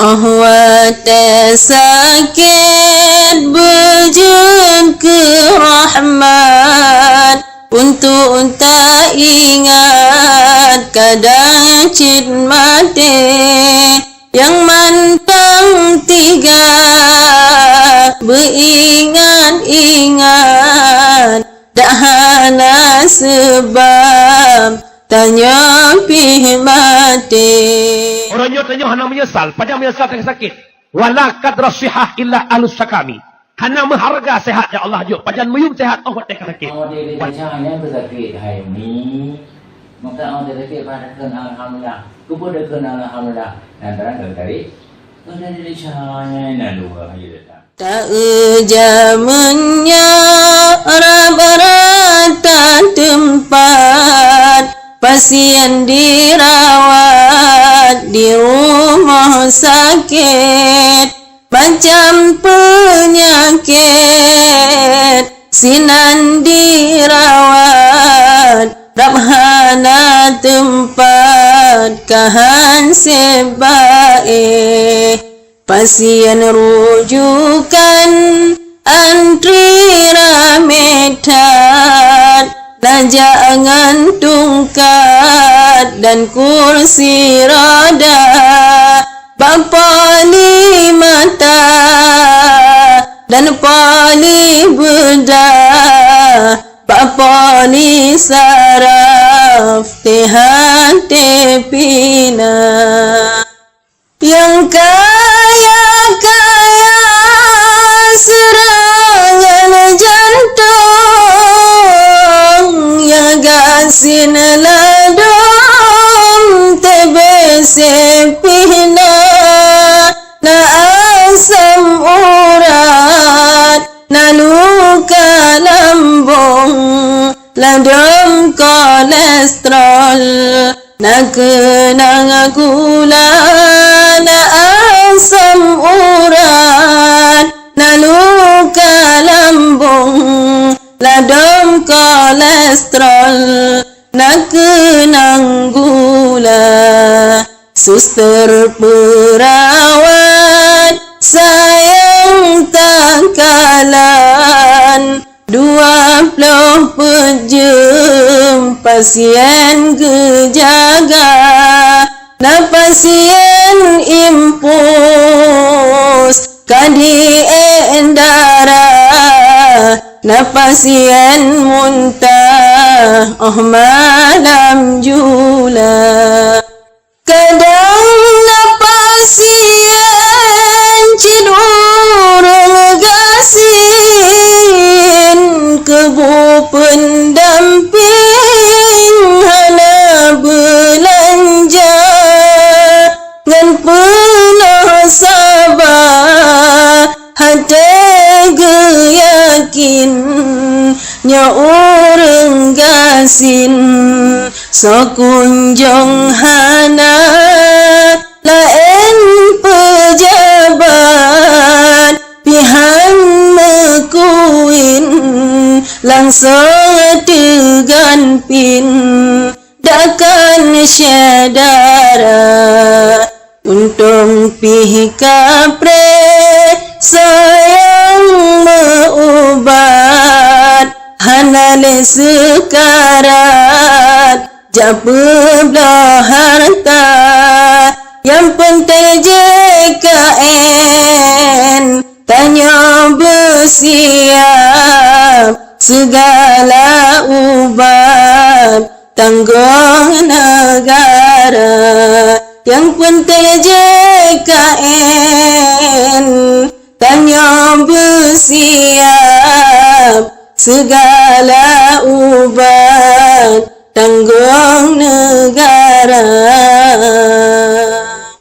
Ahwata sakit berjun ke rahmat untuk tak ingat kadang cit mati yang mantang tiga beringat-ingat dah hana sebab tanya pih mati. Orangnya tanya hana menyesal, pada menyesal dengan sakit. Wala qadra sihah illa ahlus sakami. Hana mengharga sehat ya Allah jo. Pajan meyum sehat oh tak sakit. Oh dia cahaya bersakit hari ni. Maka orang dia sakit pada kena alhamdulillah. Kubu dia kena alhamdulillah. Dan barang kali ada dia cahaya na dua hari dah. Tak jamannya rata tempat pasien dirawat di rumah sakit macam penyakit sinan dirawat rabhana tempat kahan sebaik pasien rujukan antri rametan nah jangan tungkat dan kursi roda bapa ni mata dan pali bedah bapa ni saraf tehan tepina yang kaya-kaya serangan jantung yang gasin ladong tebese pihna na asam urat na luka lambung ladong kolesterol na kenang gula na asam urat na luka lambung ladang kolesterol na kenang gula suster perawat sayang takalan 20 jam pasien kejaga na pasien impus kadi darah na pasien muntah oh malam jula kadang na pasien cidur gasin kebu pendamping hana belanja ngan penuh sabar hati yakin nya urang gasin so kunjung hana lain pejabat pihan mekuin langsung tegan pin dakan syadara untung pih kapre sayang meubat hanale sekarat jablah harta yang penting JKN tanya bersiap segala ubat tanggung negara yang penting JKN tanya bersiap segala ubat tanggung negara.